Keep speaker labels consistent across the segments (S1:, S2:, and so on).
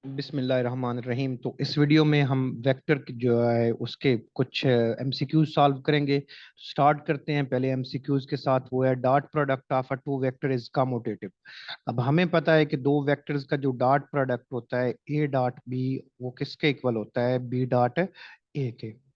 S1: बिस्मिल्लाहिर्रहमानिर्रहीम। तो इस वीडियो में हम वेक्टर की जो है उसके कुछ एमसीक्यूज सॉल्व करेंगे। स्टार्ट करते हैं पहले एमसीक्यूज के साथ। वो है dot product of a two vector is commutative. अब हमें पता है कि दो वेक्टर्स का जो डॉट प्रोडक्ट होता है ए डॉट बी, वो किसके इक्वल होता है? बी डॉट ए के।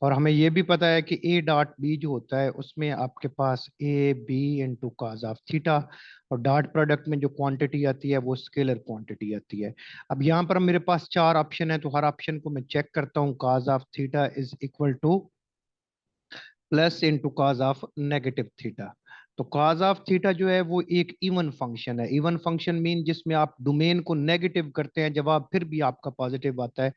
S1: और हमें ये भी पता है कि ए डॉट बी जो होता है उसमें आपके पास A B into cos of theta, और डॉट प्रोडक्ट में जो क्वांटिटी आती है वो स्केलर क्वांटिटी आती है। अब यहाँ पर मेरे पास चार ऑप्शन है, तो हर ऑप्शन को मैं चेक करता हूँ। Cos of theta is equal to plus into cos of negative theta. तो काज ऑफ थीटा जो है वो एक इवन फंक्शन है। इवन फंक्शन मीन जिसमें आप डोमेन को नेगेटिव करते हैं, जवाब फिर भी आपका पॉजिटिव आता है।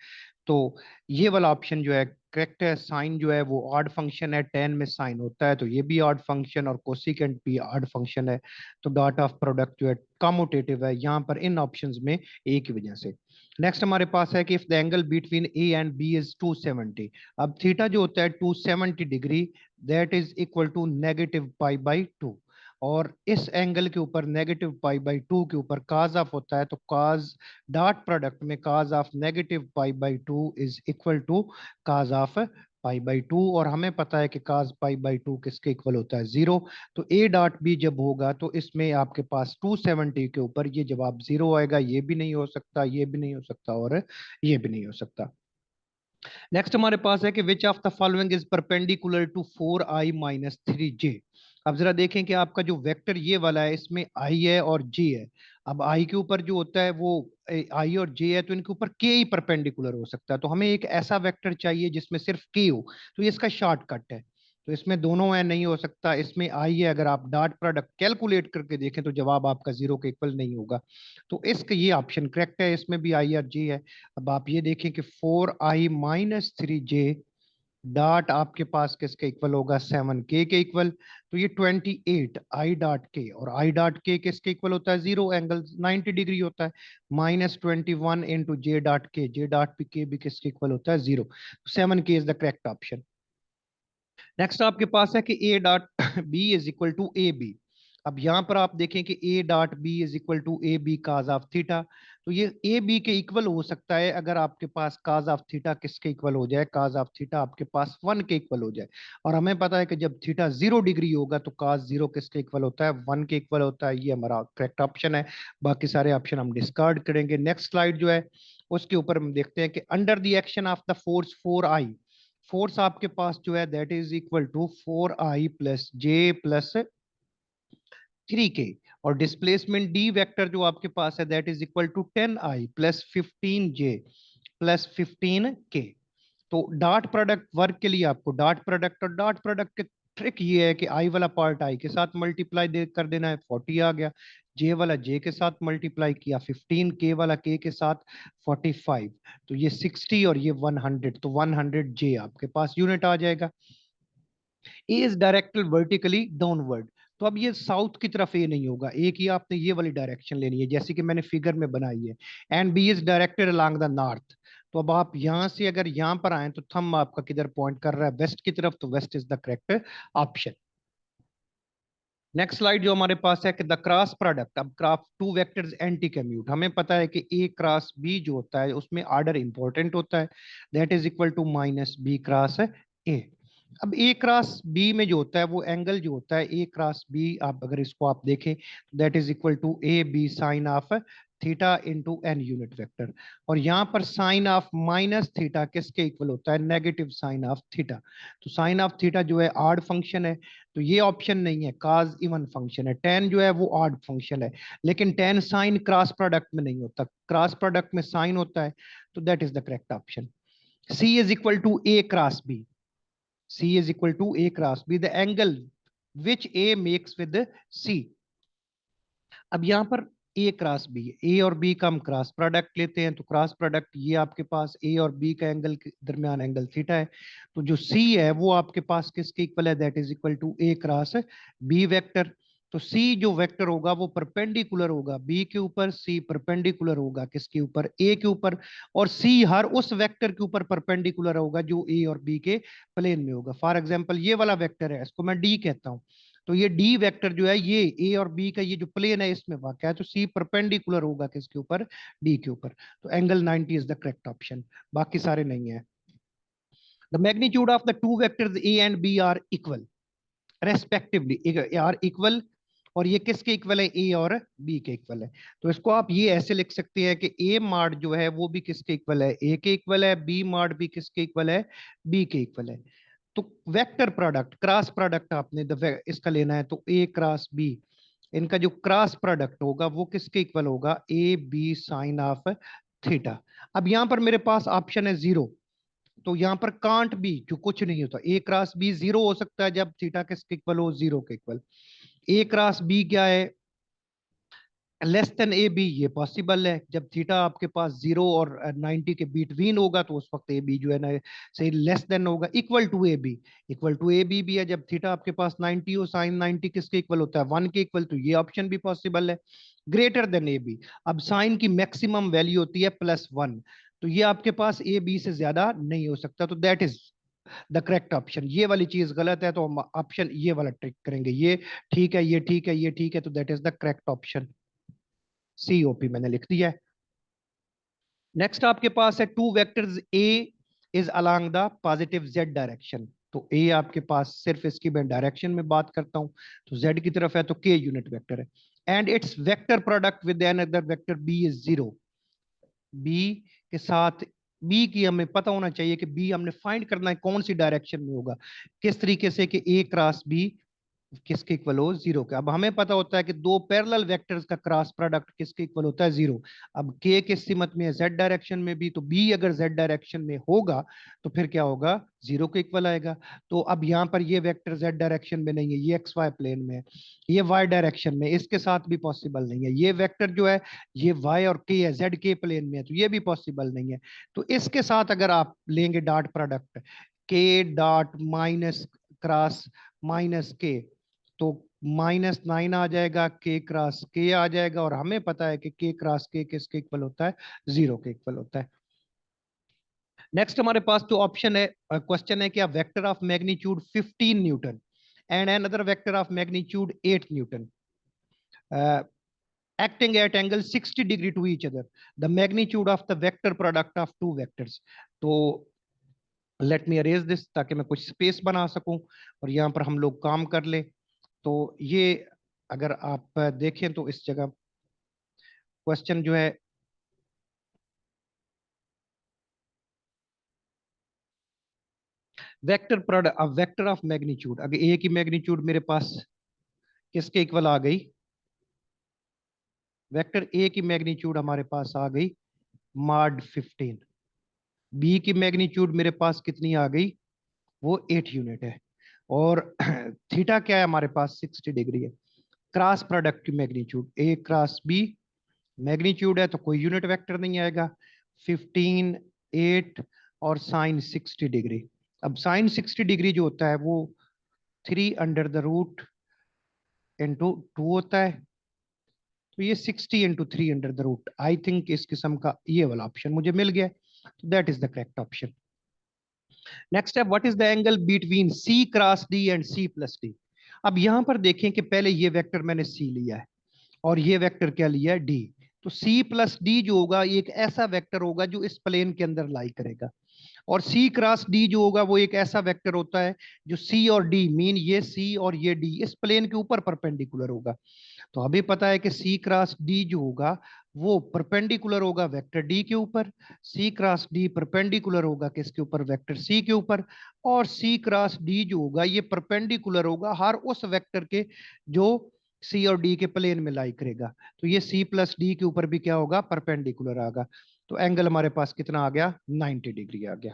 S1: तो ये वाला ऑप्शन जो है करेक्ट है। साइन जो है वो ऑड फंक्शन है, टेन में साइन होता है, तो ये भी ऑड फंक्शन, और कोसिकेंट भी ऑड फंक्शन है। तो डॉट ऑफ प्रोडक्ट जो है कम्यूटेटिव है यहाँ पर इन ऑप्शंस में, एक की वजह से। नेक्स्ट हमारे पास है कि if the angle between A and B is 270। अब थीटा जो होता है 270 degree, that is equal to negative pi by two. और इस एंगल के ऊपर नेगेटिव पाई बाई टू के ऊपर काज ऑफ होता है, तो काज डॉट प्रोडक्ट में cos of negative pi by two is equal to cos of pi by two. और हमें पता है कि काज पाई बाई टू किसके इक्वल होता है? जीरो। तो ए डॉट बी जब होगा तो इसमें आपके पास 270 के ऊपर ये जवाब जीरो आएगा। ये भी नहीं हो सकता, ये भी नहीं हो सकता, और ये भी नहीं हो सकता। नेक्स्ट हमारे पास है कि which of the following is perpendicular to 4i-3j। अब जरा देखें कि आपका जो वेक्टर ये वाला है इसमें i है और j है। अब i के ऊपर जो होता है वो i और j है, तो इनके ऊपर k ही परपेंडिकुलर हो सकता है। तो हमें एक ऐसा वेक्टर चाहिए जिसमें सिर्फ k हो। तो ये इसका शॉर्टकट है। तो इसमें दोनों है, नहीं हो सकता। इसमें आई है, अगर आप डॉट प्रोडक्ट कैलकुलेट करके देखें तो जवाब आपका जीरो के इक्वल नहीं होगा। तो इसका ये ऑप्शन करेक्ट है, इसमें भी आई और जे है। अब आप ये देखें कि 4i-3j डॉट आपके पास किसके इक्वल होगा? 7k के इक्वल। तो ये 28 i डॉट k, और आई डॉट के किसके इक्वल होता है? जीरो, एंगल 90 डिग्री होता है। -21 इंटू जे डॉट के, जे डॉट के भी किसके इक्वल होता है? Zero. 7k is the correct option. Next आपके पास है कि A dot B is equal to A B. अब यहां पर आप देखें कि A dot B is equal to A B cos of theta. तो ये ए बी के इक्वल हो सकता है अगर आपके पास काज ऑफ थीटा किसके इक्वल हो जाए? काज ऑफ थीटा आपके पास 1 के इक्वल हो जाए। और हमें पता है कि जब थीटा 0 डिग्री होगा तो काज जीरो किसके इक्वल होता है? 1 के इक्वल होता है। ये हमारा करेक्ट ऑप्शन है। बाकी सारे ऑप्शन हम डिस्कार्ड करेंगे। नेक्स्ट स्लाइड जो है उसके ऊपर हम देखते हैं कि under the action of the force 4i, force आपके पास जो है that is equal to 4i+j+3k। और डिस्प्लेसमेंट डी वेक्टर जो आपके पास है that is equal to 10i+15j+15k। तो डॉट प्रोडक्ट वर्क के लिए आपको डॉट प्रोडक्ट और डॉट प्रोडक्ट के ट्रिक ये है कि आई वाला पार्ट आई के साथ मल्टीप्लाई कर देना है, 40 आ गया। जे वाला जे के साथ मल्टीप्लाई किया 15, के वाला के साथ 45। तो ये 60 और ये 100, तो 100 जे आपके पास यूनिट आ जाएगा। ए इज डायरेक्टेड वर्टिकली डाउनवर्ड। तो अब ये साउथ की तरफ ए नहीं होगा, ए की आपने ये वाली डायरेक्शन लेनी है जैसे कि मैंने फिगर में बनाई है। And B is directed along the north. तो अब आप यहां से अगर यहां पर आए तो थंब आपका किधर पॉइंट कर रहा है? वेस्ट की तरफ। तो west is the correct option. Next slide जो हमारे पास है कि द क्रॉस प्रोडक्ट। अब cross two vectors anti commute. हमें पता है कि ए क्रॉस बी जो होता है उसमें ऑर्डर इंपॉर्टेंट होता है, that is equal to -b cross A. अब ए क्रॉस बी में जो होता है वो एंगल जो होता है ए क्रॉस बी, आप अगर इसको आप देखें that is equal to A B sine of theta into an unit vector. और यहाँ पर साइन ऑफ माइनस थीटा किसके इक्वल होता है? Negative sine of theta. तो साइन ऑफ थीटा जो है ऑड फंक्शन है, तो ये ऑप्शन नहीं है। काज इवन फंक्शन है। टेन जो है वो ऑड फंक्शन है, लेकिन टेन साइन क्रॉस प्रोडक्ट में नहीं होता, क्रॉस प्रोडक्ट में साइन होता है। तो that is the correct option. C is equal to A cross B. C is equal to A cross B, the angle which A makes with C. अब यहां पर ए क्रॉस बी, ए और B का हम क्रॉस प्रोडक्ट लेते हैं, तो cross product ये आपके पास ए और बी का एंगल के दरमियान एंगल थीटा है। तो जो सी है वो आपके पास किसके इक्वल है? That is equal to A cross B vector. तो सी जो वेक्टर होगा वो परपेंडिकुलर होगा बी के ऊपर, सी परपेंडिकुलर होगा किसके ऊपर? ए के ऊपर। और सी हर उस वेक्टर के ऊपर परपेंडिकुलर होगा जो ए और बी के प्लेन में होगा। फॉर एग्जांपल ये वाला वेक्टर है, इसको मैं डी कहता हूं। तो ये डी वेक्टर जो है ये ए और बी का ये जो प्लेन है इसमें वाक़ है, तो सी परपेंडिकुलर होगा किसके ऊपर, डी के ऊपर। तो angle 90 is the correct option, बाकी सारे नहीं है। The magnitude of the two vectors A and B are equal respectively, are equal, और ये किसके इक्वल है, ए और बी के इक्वल है। तो इसको आप ये ऐसे लिख सकते हैं कि ए मार्ड जो है वो भी किसके इक्वल है, ए के इक्वल है, बी मार्ड भी किसके इक्वल है, बी के इक्वल है। तो वेक्टर प्रोडक्ट क्रॉस प्रोडक्ट आपने इसका लेना है, तो ए क्रॉस बी, इनका जो क्रॉस प्रोडक्ट होगा वो किसके इक्वल होगा, A B sine of theta. अब यहां पर मेरे पास ऑप्शन है जीरो, तो यहां पर कांट बी, जो कुछ नहीं होता, ए क्रॉस बी जीरो हो सकता है जब थीटा किसके इक्वल हो, जीरो के इक्वल। ए क्रॉस बी क्या है, लेस देन ए बी, ये पॉसिबल है जब थीटा आपके पास जीरो और 90 के बिटवीन होगा, तो उस वक्त ए बी जो है ना सही लेस देन होगा। Equal to A B, equal to A B भी है जब थीटा आपके पास 90 हो, साइन 90 किसके इक्वल होता है, 1 के इक्वल, तो ये ऑप्शन भी पॉसिबल है। ग्रेटर देन ए बी, अब साइन की मैक्सिमम वैल्यू होती है +1, तो ये आपके पास ए बी से ज्यादा नहीं हो सकता, तो that is the correct option. ये वाली चीज गलत है तो हम ऑप्शन ये वाला ट्रिक करेंगे, ये ठीक है, ये ठीक है, ये ठीक है, तो that is the correct option, COP मैंने लिख दिया है। नेक्स्ट आपके पास है to vectors A is along the positive Z direction. तो ए आपके पास सिर्फ इसकी मैं डायरेक्शन में बात करता हूं, तो जेड की तरफ है, तो के यूनिट वेक्टर है। And its vector product with an other vector B is zero, B के साथ, बी की हमें पता होना चाहिए कि बी हमने फाइंड करना है कौन सी डायरेक्शन में होगा, किस तरीके से कि ए क्रॉस बी किसके इक्वल हो, जीरो के। अब हमें पता होता है कि दो पैरेलल वेक्टर्स का क्रॉस प्रोडक्ट किसके इक्वल होता है, जीरो। अब के किस सीमत में है, जेड डायरेक्शन में भी, तो बी अगर जेड डायरेक्शन में होगा तो फिर क्या होगा, जीरो के इक्वल आएगा। तो अब यहाँ पर ये वेक्टर जेड डायरेक्शन में नहीं है, ये एक्स वाई प्लेन में है, ये वाई डायरेक्शन में, इसके साथ भी पॉसिबल नहीं है। ये वेक्टर जो है ये वाई और के है, जेड के प्लेन में है, तो ये भी पॉसिबल नहीं है। तो इसके साथ अगर आप लेंगे डॉट प्रोडक्ट, के डॉट माइनस क्रॉस माइनस के, तो -9 आ जाएगा, के क्रॉस के आ जाएगा, और हमें पता है कि के क्रॉस के किसके इक्वल होता है, जीरो के इक्वल होता है। नेक्स्ट हमारे पास जो ऑप्शन है, क्वेश्चन है कि vector of magnitude 15 Newton and another vector of magnitude 8 Newton acting at angle 60 degree to each other, the magnitude of the vector product of two vectors। तो let me arrays this ताकि मैं कुछ space बना सकूं और यहाँ पर हम लोग काम कर ले। तो ये अगर आप देखें तो इस जगह क्वेश्चन जो है, वेक्टर प्रोडक्ट, अब वेक्टर ऑफ मैग्नीट्यूड, अगर ए की मैग्नीट्यूड मेरे पास किसके इक्वल आ गई, वेक्टर ए की मैग्नीट्यूड हमारे पास आ गई मॉड 15, बी की मैग्नीट्यूड मेरे पास कितनी आ गई, वो 8 यूनिट है, और थीटा क्या है हमारे पास 60 डिग्री है। क्रॉस प्रोडक्ट की magnitude A cross B, magnitude है तो कोई यूनिट वेक्टर नहीं आएगा, 15 8 और साइन 60 डिग्री। अब साइन 60 डिग्री जो होता है वो 3√2 होता है, तो ये 60 × 3√, आई थिंक इस किस्म का ये वाला ऑप्शन मुझे मिल गया, तो that is the correct option. Next है what is the angle between C cross D and C plus D. अब यहां पर देखें कि पहले ये वेक्टर मैंने सी लिया है और ये वेक्टर क्या लिया है, डी। तो सी प्लस डी जो होगा ये एक ऐसा वेक्टर होगा जो इस प्लेन के अंदर लाई करेगा, और सी क्रॉस डी जो होगा वो एक ऐसा वेक्टर होता है जो सी और डी मीन ये सी और ये डी इस प्लेन के ऊपर परपेंडिकुलर होगा। तो अभी पता है कि सी क्रॉस डी जो होगा वो परपेंडिकुलर होगा वेक्टर डी के ऊपर, सी क्रॉस डी परपेंडिकुलर होगा किसके ऊपर, वेक्टर सी के ऊपर, और सी क्रॉस डी जो होगा ये परपेंडिकुलर होगा हर उस वेक्टर के जो सी और डी के प्लेन में लाई करेगा। तो ये सी प्लस डी के ऊपर भी क्या होगा, परपेंडिकुलर आएगा। तो एंगल हमारे पास कितना आ गया, 90 डिग्री आ गया।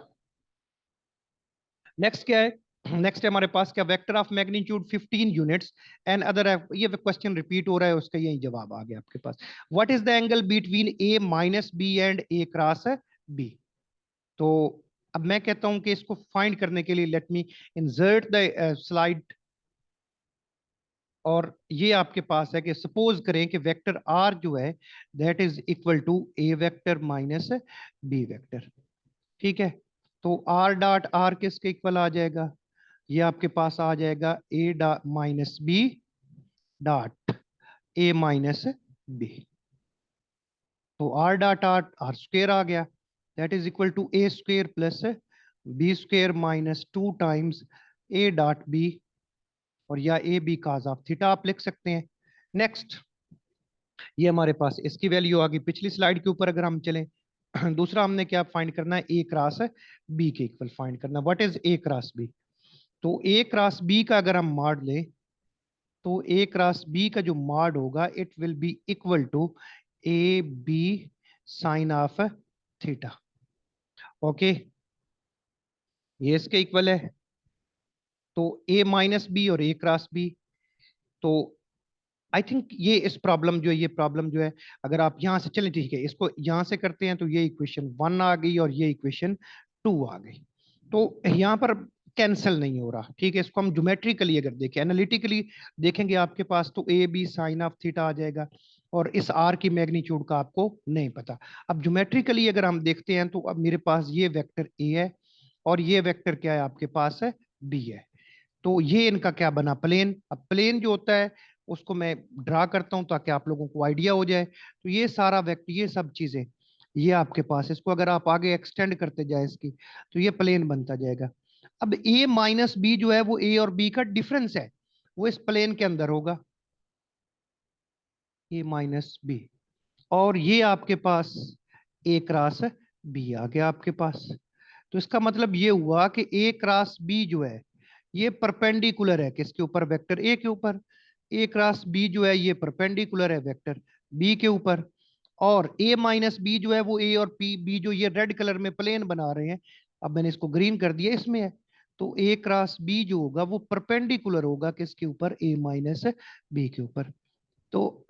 S1: नेक्स्ट क्या है, नेक्स्ट है हमारे पास क्या, vector of magnitude 15 units and other, ये क्वेश्चन रिपीट हो रहा है, उसका यही जवाब आ गया आपके पास। What is the angle between A minus B and A cross B. तो अब मैं कहता हूं कि इसको फाइंड करने के लिए let me insert the slide, और ये आपके पास है कि सपोज करें कि वेक्टर आर जो है that is equal to A vector minus B vector, ठीक है। तो आर डॉट आर किसके इक्वल आ जाएगा, ये आपके पास आ जाएगा A dot minus B dot A minus B. तो R dot R R square आ गया, that is equal to A square plus B square minus 2 times A dot B, और या A B cos of theta आप लिख सकते हैं। Next, ये हमारे पास इसकी वैल्यू आ गई। पिछली स्लाइड के ऊपर अगर हम चलें, दूसरा हमने क्या फाइंड करना है, ए क्रॉस बी के इक्वल फाइंड करना। What is A cross B? तो ए क्रॉस बी का अगर हम मॉड लें, तो ए क्रॉस बी का जो मॉड होगा it will be equal to A B sine of theta. Okay, ये इसके इक्वल है। तो ए माइनस बी और ए क्रॉस बी, तो आई थिंक ये इस प्रॉब्लम जो है, ये प्रॉब्लम जो है, अगर आप यहां से चलें, ठीक है, इसको यहां से करते हैं, तो ये इक्वेशन 1 आ गई और ये इक्वेशन 2 आ गई। तो यहाँ पर कैंसिल नहीं हो रहा, ठीक है। इसको हम ज्योमेट्रिकली अगर देखें, एनालिटिकली देखेंगे, आपके पास तो A B sine of theta आ जाएगा, और इस आर की मैग्नीट्यूड का आपको नहीं पता। अब ज्योमेट्रिकली अगर हम देखते हैं, तो अब मेरे पास ये वेक्टर ए है और ये वेक्टर क्या है आपके पास है, बी है। तो ये इनका क्या बना, प्लेन। अब प्लेन जो होता है उसको मैं ड्रा करता हूं ताकि आप लोगों को आइडिया हो जाए। तो ये सारा वेक्टर, ये सब चीजें, ये आपके पास, इसको अगर आप आगे एक्सटेंड करते जाए इसकी, तो ये प्लेन बनता जाएगा। अब ए माइनस बी जो है वो ए और बी का डिफरेंस है, वो इस प्लेन के अंदर होगा, ए माइनस बी। और ये आपके पास ए क्रॉस बी आ गया आपके पास। तो इसका मतलब ये हुआ कि ए क्रॉस बी जो है ये परपेंडिकुलर है किसके ऊपर, वेक्टर ए के ऊपर। ए क्रॉस बी जो है ये परपेंडिकुलर है वेक्टर बी के ऊपर। और ए माइनस बी जो है वो ए और पी बी जो ये रेड कलर में प्लेन बना रहे हैं, अब मैंने इसको ग्रीन कर दिया, इसमें है। तो ए क्रॉस बी जो होगा वो परपेंडिकुलर होगा किसके ऊपर, ए माइनस बी के ऊपर। तो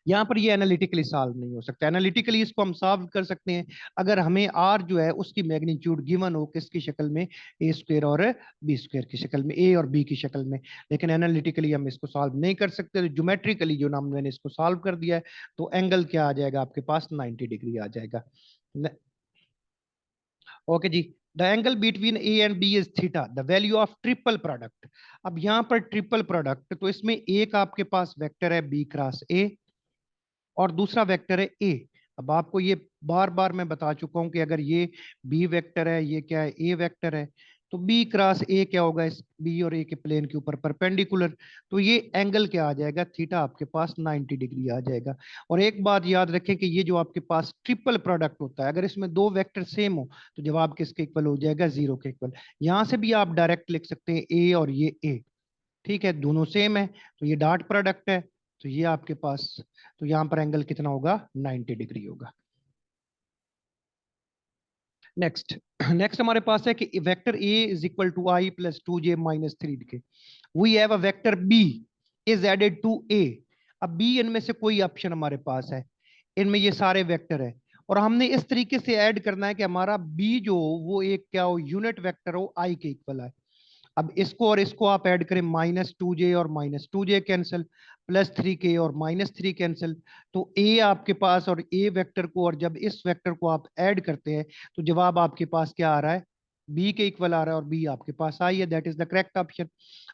S1: यहाँ पर ये एनालिटिकली सॉल्व नहीं हो सकता। एनालिटिकली इसको हम सॉल्व कर सकते हैं अगर हमें आर जो है उसकी मैग्नीट्यूड गिवन हो किसकी शक्ल में, ए स्क्वायर और बी स्क्वायर की शक्ल में, ए और बी की शक्ल में। लेकिन एनालिटिकली हम इसको सॉल्व नहीं कर सकते, तो ज्योमेट्रिकली जो नाम मैंने इसको सॉल्व कर दिया है, तो एंगल क्या आ जाएगा आपके पास, 90 डिग्री आ जाएगा। Okay ji, the angle between A and B is theta, the value of triple product. अब यहाँ पर ट्रिपल प्रोडक्ट, तो इसमें एक आपके पास वेक्टर है बी क्रॉस ए, और दूसरा वेक्टर है ए। अब आपको ये बार बार मैं बता चुका हूं कि अगर ये बी वेक्टर है, ये क्या है, ए वेक्टर है, तो बी क्रॉस ए क्या होगा, इस बी और ए के प्लेन के ऊपर परपेंडिकुलर। तो ये एंगल क्या आ जाएगा, थीटा आपके पास 90 डिग्री आ जाएगा। और एक बात याद रखें कि ये जो आपके पास ट्रिपल प्रोडक्ट होता है, अगर इसमें दो वेक्टर सेम हो, तो जवाब किसके इक्वल हो जाएगा, जीरो के इक्वल। यहां से भी आप डायरेक्ट लिख सकते हैं ए और ये ए, ठीक है, दोनों सेम है, तो ये डॉट प्रोडक्ट है। तो ये आपके पास, तो यहां पर एंगल कितना होगा, 90 डिग्री होगा। नेक्स्ट, नेक्स्ट हमारे पास है कि vector A is equal to I plus 2j minus 3 K, we have a vector B is added to A. अब बी इनमें से कोई ऑप्शन हमारे पास है, इनमें ये सारे वेक्टर है, और हमने इस तरीके से ऐड करना है कि हमारा बी जो हो वो एक क्या हो, यूनिट वेक्टर हो, आई के इक्वल है। अब इसको और इसको आप ऐड करें, -2j और -2j कैंसिल, +3k और -3 कैंसिल। तो ए आपके पास और ए वेक्टर को, और जब इस वेक्टर को आप ऐड करते हैं, तो जवाब आपके पास क्या आ रहा है, बी के इक्वल आ रहा है, और बी आपके पास आई है, that is the correct option.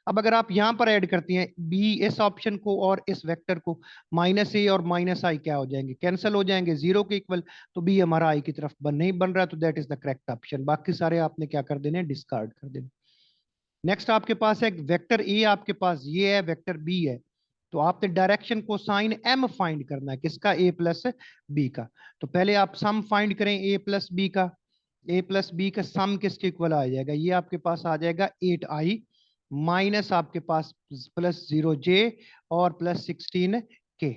S1: अब अगर आप यहां पर ऐड करती हैं बी इस ऑप्शन को और इस वेक्टर को, -a और -i क्या हो जाएंगे, कैंसिल हो जाएंगे, जीरो के इक्वल। तो बी हमारा आई की तरफ नहीं बन रहा, तो that is the correct option. बाकी सारे आपने क्या कर देने, डिस्कार्ड कर देने। नेक्स्ट आपके पास है वेक्टर ए, आपके पास ये है, वेक्टर बी है। तो आपने डायरेक्शन को साइन एम फाइंड करना है, किसका, ए प्लस बी का। तो पहले आप सम फाइंड करें ए प्लस बी का। ए प्लस बी का सम किसके इक्वल आ जाएगा, ये आपके पास आ जाएगा 8i माइनस आपके पास +0j और +16k।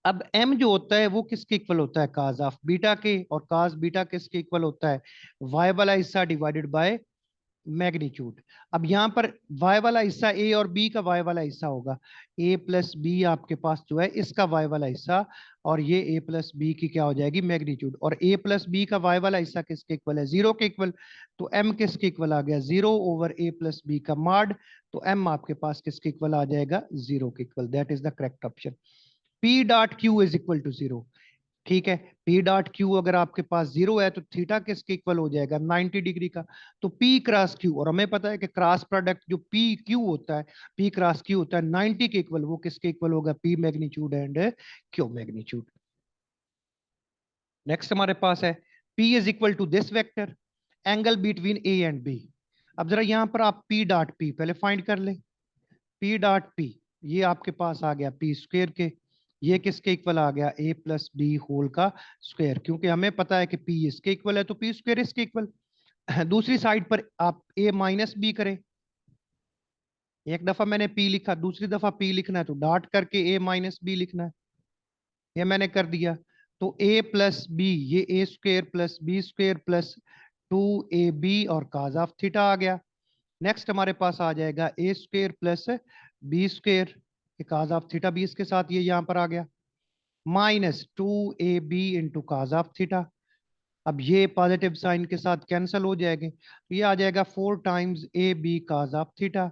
S1: अब m जो होता है वो किसके इक्वल होता है, काज ऑफ बीटा के, और काज बीटा किसके इक्वल होता है, y वाला हिस्सा डिवाइडेड बाय मैग्नीट्यूड। अब यहां पर y वाला हिस्सा a और b का y वाला हिस्सा होगा, a प्लस बी आपके पास जो है इसका y वाला हिस्सा, और ये a प्लस बी की क्या हो जाएगी, मैग्नीट्यूड। और a प्लस बी का y वाला हिस्सा किसके इक्वल है, जीरो के इक्वल। तो m किसके इक्वल आ गया, 0 / a प्लस बी का मॉड। तो m आपके पास किसके इक्वल आ जाएगा, जीरो के equal, that is the correct option. p dot q is equal to 0। ठीक है। पी डॉट क्यू अगर आपके पास 0 है तो थीटा किसके इक्वल हो जाएगा, 90 डिग्री का। तो पी क्रॉस क्यू, और हमें पता है कि क्रॉस प्रोडक्ट जो पी क्यू होता है, पी क्रॉस क्यू होता है 90 के इक्वल, वो किसके इक्वल होगा, P magnitude and Q magnitude. Next हमारे पास है P is equal to this vector, angle between A and B. अब जरा यहां पर आप P डॉट P पहले फाइंड कर ले। P डॉट P, ये आपके पास आ गया P स्क्वेयर के, ये किसके इक्वल आ गया, A प्लस बी होल का स्क्वायर, क्योंकि हमें पता है कि P इसके इक्वल है तो P स्क्वायर इसके इक्वल। दूसरी साइड पर आप A माइनस बी करें, एक दफा मैंने P लिखा, दूसरी दफा P लिखना है तो डॉट करके A माइनस बी लिखना है, ये मैंने कर दिया। तो a प्लस बी, ये A square plus B square plus 2ab और काज ऑफ थीटा आ गया। नेक्स्ट हमारे पास आ जाएगा A square plus B square, cos of theta भी इसके साथ ये यहाँ पर आ गया, minus 2ab into cos of theta. अब ये पॉजिटिव साइन के साथ कैंसिल हो जाएंगे, तो ये आ जाएगा 4 times A B cos of theta.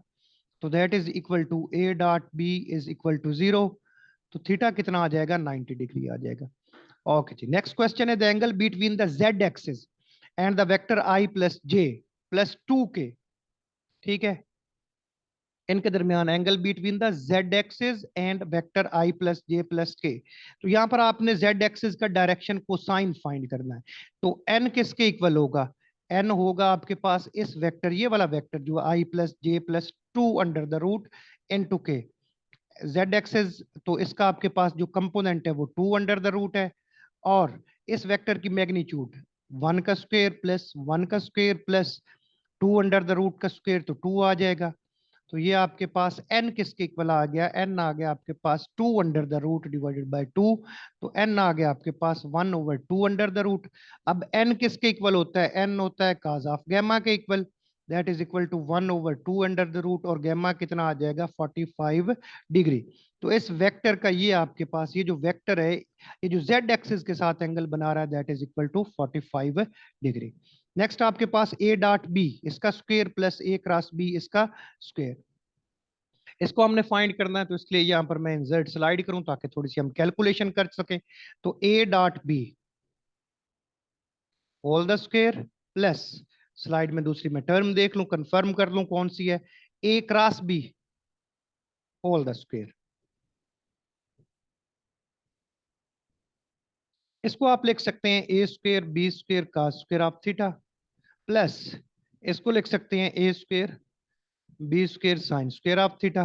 S1: तो that is equal to A dot B is equal to 0। तो थीटा कितना आ जाएगा, 90 डिग्री आ जाएगा। ओके जी, नेक्स्ट क्वेश्चन है the angle between the Z axis and the vector I plus J plus 2k। ठीक है, इनके दरमियान angle between the Z axis and vector I plus J plus के। तो यहां पर आपने जेड एक्सिस का डायरेक्शन कोसाइन फाइंड करना है। तो एन किसके इक्वल होगा, एन होगा आपके पास इस वेक्टर, ये वाला वेक्टर जो I plus J plus 2 under the root into K. Z axis तो इसका आपके पास जो कंपोनेंट है वो 2 अंडर द रूट है, और इस वेक्टर की मैग्नीट्यूड 1 का स्क्वायर प्लस 1 का square plus 2 under the root का स्क्वायर, तो 2 आ जाएगा। तो ये आपके पास n किसके इक्वल आ गया, n आ गया आपके पास 2 under the root divided by 2। तो n आ गया आपके पास 1 ओवर 2 अंडर द रूट। अब n किसके इक्वल होता है, n होता है काज ऑफ गैमा के equal, that is equal to 1 over 2 under the root, और गैमा कितना आ जाएगा 45 डिग्री। तो इस वेक्टर का ये आपके पास ये जो वेक्टर है, ये जो z एक्सिस के साथ एंगल बना रहा है, that is equal to 45 degree. Next आपके पास a डॉट बी, इसका square plus a cross B इसका स्क्वायर, इसको हमने फाइंड करना है, तो इसलिए यहां पर मैं इंसर्ट स्लाइड करूं ताकि थोड़ी सी हम कैलकुलेशन कर सकें। तो a dot B whole the square plus, slide में दूसरी मैं टर्म देख लूं, कंफर्म कर लूं कौन सी है, a cross B whole the square. इसको आप लिख सकते हैं ए स्क्वायर बी स्क्वायर का स्क्वायर ऑफ थीटा, प्लस इसको लिख सकते हैं A square B square sine square of theta.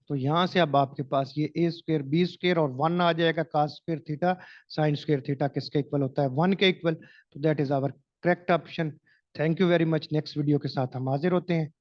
S1: तो यहां से अब आपके पास ये ए स्क्वायर बी स्क्वायर और 1 आ जाएगा, cos square theta sine square theta किसके इक्वल होता है, 1 के इक्वल। तो that is our correct option. Thank you very much, next video के साथ हम हाजिर होते हैं।